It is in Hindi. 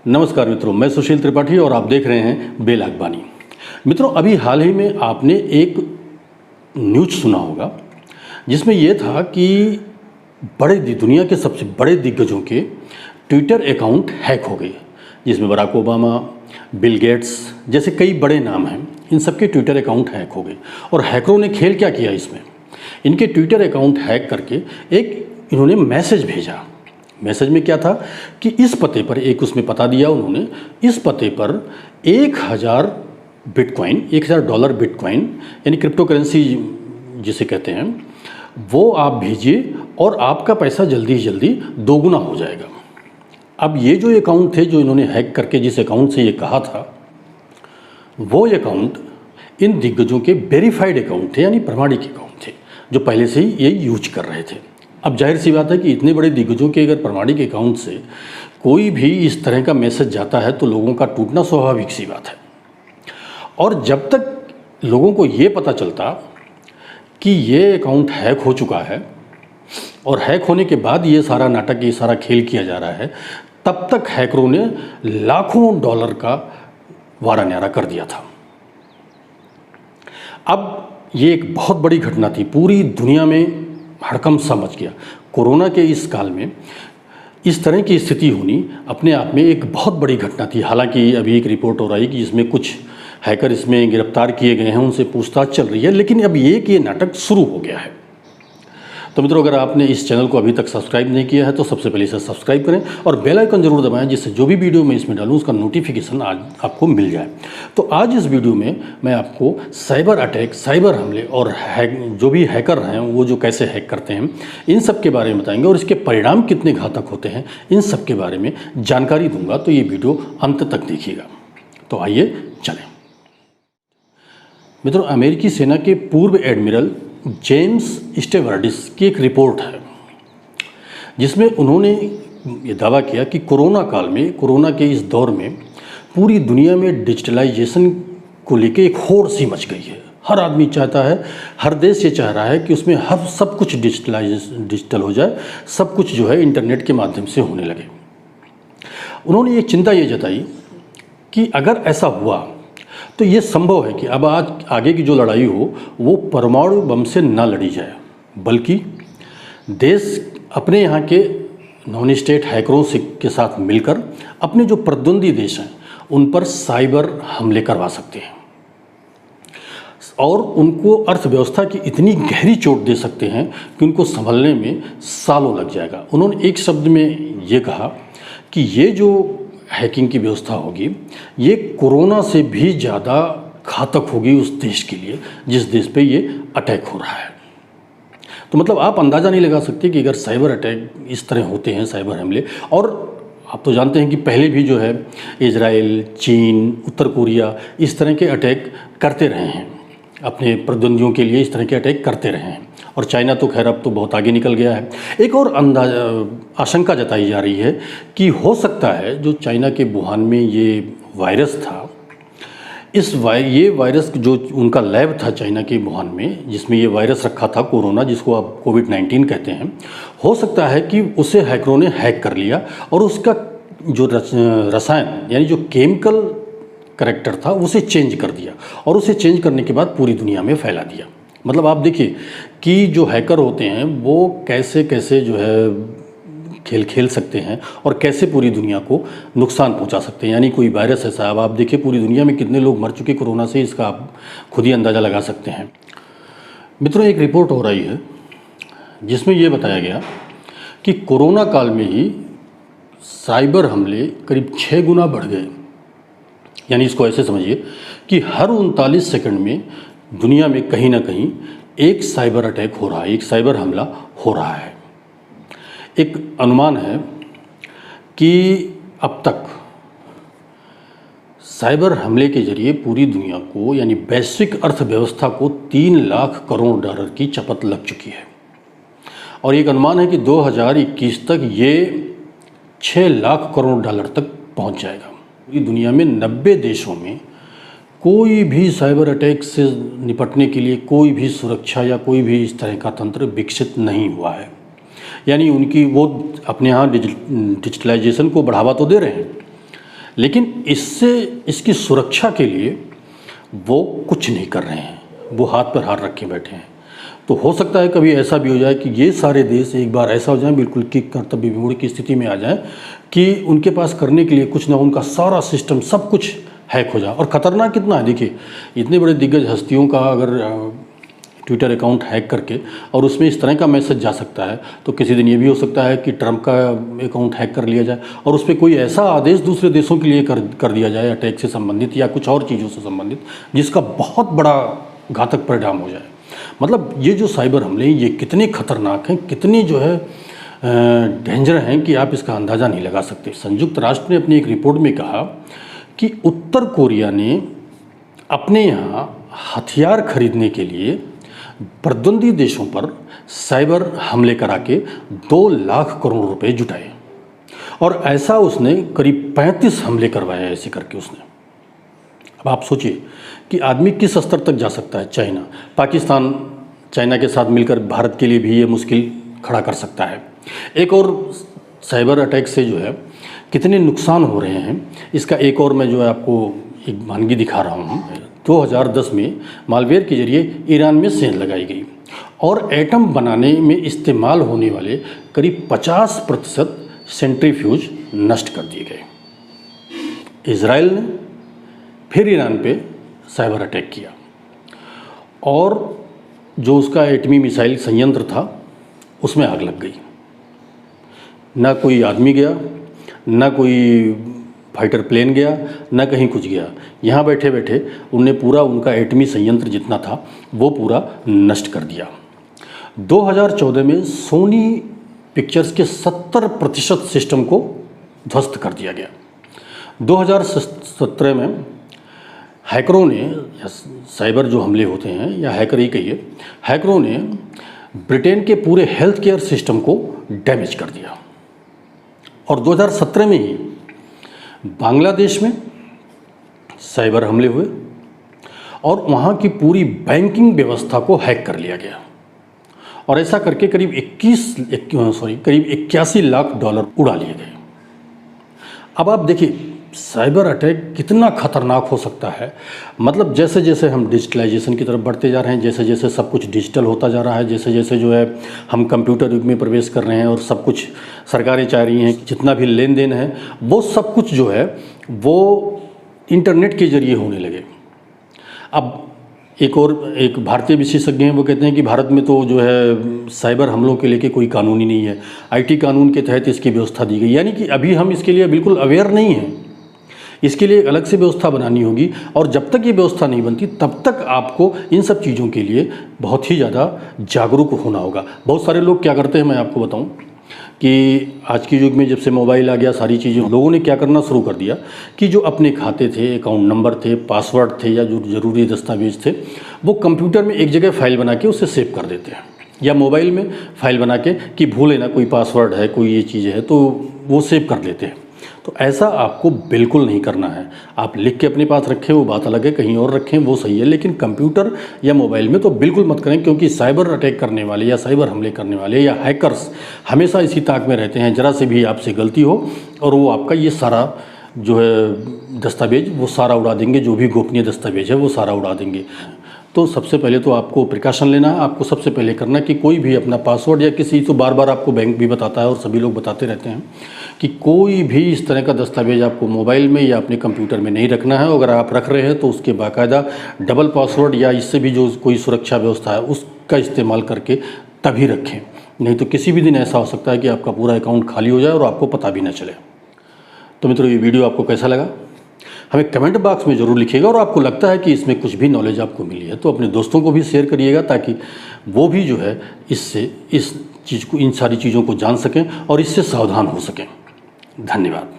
नमस्कार मित्रों, मैं सुशील त्रिपाठी और आप देख रहे हैं बेल अखबानी। मित्रों, अभी हाल ही में आपने एक न्यूज़ सुना होगा जिसमें यह था कि दुनिया के सबसे बड़े दिग्गजों के ट्विटर अकाउंट हैक हो गए, जिसमें बराक ओबामा, बिल गेट्स जैसे कई बड़े नाम हैं। इन सबके ट्विटर अकाउंट हैक हो गए और हैकरों ने खेल क्या किया इसमें, इनके ट्विटर अकाउंट हैक करके इन्होंने मैसेज भेजा। मैसेज में क्या था कि इस पते पर, एक उसमें पता दिया उन्होंने, इस पते पर 1000 बिटकॉइन, $1000 बिटकॉइन यानी क्रिप्टो करेंसी जिसे कहते हैं, वो आप भेजिए और आपका पैसा जल्दी से जल्दी दोगुना हो जाएगा। अब ये जो अकाउंट थे जो इन्होंने हैक करके जिस अकाउंट से ये कहा था, वो अकाउंट इन दिग्गजों के वेरीफाइड अकाउंट थे, यानी प्रमाणिक अकाउंट थे, जो पहले से ही ये यूज कर रहे थे। अब जाहिर सी बात है कि इतने बड़े दिग्गजों के अगर प्रमाणिक अकाउंट से कोई भी इस तरह का मैसेज जाता है तो लोगों का टूटना स्वाभाविक सी बात है। और जब तक लोगों को ये पता चलता कि ये अकाउंट हैक हो चुका है और हैक होने के बाद ये सारा नाटक, ये सारा खेल किया जा रहा है, तब तक हैकरों ने लाखों डॉलर का वारा न्यारा कर दिया था। अब ये एक बहुत बड़ी घटना थी, पूरी दुनिया में हड़कंप सा मच गया। कोरोना के इस काल में इस तरह की स्थिति होनी अपने आप में एक बहुत बड़ी घटना थी। हालांकि अभी एक रिपोर्ट हो रही है कि इसमें कुछ हैकर इसमें गिरफ्तार किए गए हैं, उनसे पूछताछ चल रही है, लेकिन अब ये नाटक शुरू हो गया है। तो मित्रों, अगर आपने इस चैनल को अभी तक सब्सक्राइब नहीं किया है तो सबसे पहले इसे सब्सक्राइब करें और बेल आइकन जरूर दबाएं, जिससे जो भी वीडियो मैं इसमें डालूँ उसका नोटिफिकेशन आज आपको मिल जाए। तो आज इस वीडियो में मैं आपको साइबर अटैक, साइबर हमले और जो भी हैकर हैं वो जो कैसे हैक करते हैं, इन सब के बारे में बताएंगे और इसके परिणाम कितने घातक होते हैं, इन सब के बारे में जानकारी दूंगा। तो ये वीडियो अंत तक देखिएगा। तो आइए चलें। मित्रों, अमेरिकी सेना के पूर्व एडमिरल जेम्स स्टेवर्डिस की एक रिपोर्ट है जिसमें उन्होंने ये दावा किया कि कोरोना काल में, कोरोना के इस दौर में पूरी दुनिया में डिजिटलाइजेशन को लेके एक होड़ सी मच गई है। हर आदमी चाहता है, हर देश ये चाह रहा है कि उसमें हर सब कुछ डिजिटल हो जाए, सब कुछ जो है इंटरनेट के माध्यम से होने लगे। उन्होंने ये चिंता ये जताई कि अगर ऐसा हुआ तो ये संभव है कि अब आगे की जो लड़ाई हो वो परमाणु बम से ना लड़ी जाए, बल्कि देश अपने यहाँ के नॉन स्टेट हैकरों के साथ मिलकर अपने जो प्रतिद्वंदी देश हैं उन पर साइबर हमले करवा सकते हैं और उनको अर्थव्यवस्था की इतनी गहरी चोट दे सकते हैं कि उनको संभलने में सालों लग जाएगा। उन्होंने एक शब्द में ये कहा कि ये जो हैकिंग की व्यवस्था होगी, ये कोरोना से भी ज़्यादा घातक होगी उस देश के लिए जिस देश पे ये अटैक हो रहा है। तो मतलब आप अंदाज़ा नहीं लगा सकते कि अगर साइबर अटैक इस तरह होते हैं, साइबर हमले, और आप तो जानते हैं कि पहले भी जो है इजराइल, चीन, उत्तर कोरिया इस तरह के अटैक करते रहे हैं, अपने प्रतिद्वंदियों के लिए इस तरह के अटैक करते रहे हैं। और चाइना तो खैर अब तो बहुत आगे निकल गया है। एक और आशंका जताई जा रही है कि हो सकता है जो चाइना के वुहान में ये वायरस था, ये वायरस जो उनका लैब था चाइना के वुहान में, जिसमें ये वायरस रखा था कोरोना, जिसको आप कोविड-19 कहते हैं, हो सकता है कि उसे हैकरों ने हैक कर लिया और उसका जो रसायन यानी जो केमिकल करैक्टर था उसे चेंज कर दिया और उसे चेंज करने के बाद पूरी दुनिया में फैला दिया। मतलब आप देखिए कि जो हैकर होते हैं वो कैसे कैसे जो है खेल सकते हैं और कैसे पूरी दुनिया को नुकसान पहुंचा सकते हैं। यानी कोई वायरस ऐसा, अब आप देखिए पूरी दुनिया में कितने लोग मर चुके कोरोना से, इसका आप खुद ही अंदाज़ा लगा सकते हैं। मित्रों, एक रिपोर्ट हो रही है जिसमें ये बताया गया कि कोरोना काल में ही साइबर हमले करीब 6 गुना बढ़ गए। यानी इसको ऐसे समझिए कि हर 39 सेकंड में दुनिया में कहीं ना कहीं एक साइबर अटैक हो रहा है, एक साइबर हमला हो रहा है। एक अनुमान है कि अब तक साइबर हमले के जरिए पूरी दुनिया को, यानी वैश्विक अर्थव्यवस्था को 3 लाख करोड़ डॉलर की चपत लग चुकी है और एक अनुमान है कि 2021 तक ये 6 लाख करोड़ डॉलर तक पहुंच जाएगा। पूरी दुनिया में 90 देशों में कोई भी साइबर अटैक से निपटने के लिए कोई भी सुरक्षा या कोई भी इस तरह का तंत्र विकसित नहीं हुआ है। यानी वो अपने यहाँ डिजिटलाइजेशन को बढ़ावा तो दे रहे हैं, लेकिन इससे इसकी सुरक्षा के लिए वो कुछ नहीं कर रहे हैं, वो हाथ पर हाथ रखे बैठे हैं। तो हो सकता है कभी ऐसा भी हो जाए कि ये सारे देश एक बार ऐसा हो जाए, बिल्कुल कि कर्तव्य विमूढ़ की स्थिति में आ जाए कि उनके पास करने के लिए कुछ ना, उनका सारा सिस्टम सब कुछ हैक हो जाए। और ख़तरनाक कितना है, देखिए इतने बड़े दिग्गज हस्तियों का अगर ट्विटर अकाउंट हैक करके और उसमें इस तरह का मैसेज जा सकता है, तो किसी दिन ये भी हो सकता है कि ट्रंप का अकाउंट हैक कर लिया जाए और उस पर कोई ऐसा आदेश दूसरे देशों के लिए कर दिया जाए अटैक से संबंधित या कुछ और चीज़ों से संबंधित, जिसका बहुत बड़ा घातक परिणाम हो जाए। मतलब ये जो साइबर हमले ये कितने खतरनाक हैं, कितने जो है डेंजर हैं कि आप इसका अंदाज़ा नहीं लगा सकते। संयुक्त राष्ट्र ने अपनी एक रिपोर्ट में कहा कि उत्तर कोरिया ने अपने यहाँ हथियार खरीदने के लिए प्रतिद्वंदी देशों पर साइबर हमले करा के 2 लाख करोड़ रुपए जुटाए और ऐसा उसने करीब 35 हमले करवाए ऐसे करके उसने। अब आप सोचिए कि आदमी किस स्तर तक जा सकता है। चाइना, पाकिस्तान चाइना के साथ मिलकर भारत के लिए भी ये मुश्किल खड़ा कर सकता है। एक और साइबर अटैक से जो है कितने नुकसान हो रहे हैं, इसका एक और मैं जो है आपको एक वानगी दिखा रहा हूँ। 2010 में मालवेयर के जरिए ईरान में सेंध लगाई गई और एटम बनाने में इस्तेमाल होने वाले करीब 50% सेंट्रीफ्यूज नष्ट कर दिए गए। इजराइल ने फिर ईरान पे साइबर अटैक किया और जो उसका एटमी मिसाइल संयंत्र था उसमें आग लग गई। ना कोई आदमी गया, ना कोई फाइटर प्लेन गया, ना कहीं कुछ गया। यहाँ बैठे बैठे उनने पूरा उनका एटमी संयंत्र जितना था वो पूरा नष्ट कर दिया। 2014 में सोनी पिक्चर्स के 70% सिस्टम को ध्वस्त कर दिया गया। 2017 में हैकरों ने, या साइबर जो हमले होते हैं या हैकर ही कहिए, हैकरों ने ब्रिटेन के पूरे हेल्थ केयर सिस्टम को डैमेज कर दिया। और 2017 में ही बांग्लादेश में साइबर हमले हुए और वहाँ की पूरी बैंकिंग व्यवस्था को हैक कर लिया गया और ऐसा करके करीब 81 लाख डॉलर उड़ा लिए गए। अब आप देखिए साइबर अटैक कितना खतरनाक हो सकता है। मतलब जैसे जैसे हम डिजिटलाइजेशन की तरफ बढ़ते जा रहे हैं, जैसे जैसे सब कुछ डिजिटल होता जा रहा है, जैसे जैसे जो है हम कंप्यूटर युग में प्रवेश कर रहे हैं और सब कुछ सरकारें चाह रही हैं कि जितना भी लेन देन है वो सब कुछ जो है वो इंटरनेट के जरिए होने लगे। अब एक भारतीय विशेषज्ञ हैं, वो कहते हैं कि भारत में तो जो है साइबर हमलों के लेके कोई कानून ही नहीं है, IT कानून के तहत इसकी व्यवस्था दी गई। यानी कि अभी हम इसके लिए बिल्कुल अवेयर नहीं हैं, इसके लिए एक अलग से व्यवस्था बनानी होगी और जब तक ये व्यवस्था नहीं बनती तब तक आपको इन सब चीज़ों के लिए बहुत ही ज़्यादा जागरूक होना होगा। बहुत सारे लोग क्या करते हैं, मैं आपको बताऊं कि आज के युग में जब से मोबाइल आ गया, सारी चीज़ें, लोगों ने क्या करना शुरू कर दिया कि जो अपने खाते थे, अकाउंट नंबर थे, पासवर्ड थे या जो ज़रूरी दस्तावेज थे वो कंप्यूटर में एक जगह फाइल बना के उसे सेव कर देते हैं या मोबाइल में फाइल बना के कि भूले ना, कोई पासवर्ड है, कोई ये चीज़ है, तो वो सेव कर लेते हैं। तो ऐसा आपको बिल्कुल नहीं करना है। आप लिख के अपने पास रखें वो बात अलग है, कहीं और रखें वो सही है, लेकिन कंप्यूटर या मोबाइल में तो बिल्कुल मत करें, क्योंकि साइबर अटैक करने वाले या साइबर हमले करने वाले या हैकर्स हमेशा इसी ताक में रहते हैं, ज़रा से भी आपसे गलती हो और वो आपका ये सारा जो है दस्तावेज वो सारा उड़ा देंगे, जो भी गोपनीय दस्तावेज है वो सारा उड़ा देंगे। तो सबसे पहले तो आपको प्रिकॉशन लेना है। आपको सबसे पहले करना कि कोई भी अपना पासवर्ड या किसी, तो बार बार आपको बैंक भी बताता है और सभी लोग बताते रहते हैं कि कोई भी इस तरह का दस्तावेज आपको मोबाइल में या अपने कंप्यूटर में नहीं रखना है। अगर आप रख रहे हैं तो उसके बाकायदा डबल पासवर्ड या इससे भी जो कोई सुरक्षा व्यवस्था है उसका इस्तेमाल करके तभी रखें, नहीं तो किसी भी दिन ऐसा हो सकता है कि आपका पूरा अकाउंट खाली हो जाए और आपको पता भी ना चले। तो मित्रों, ये वीडियो आपको कैसा लगा हमें कमेंट बॉक्स में ज़रूर लिखिएगा, और आपको लगता है कि इसमें कुछ भी नॉलेज आपको मिली है तो अपने दोस्तों को भी शेयर करिएगा, ताकि वो भी जो है इससे इस चीज़ को, इन सारी चीज़ों को जान सकें और इससे सावधान हो सकें। धन्यवाद।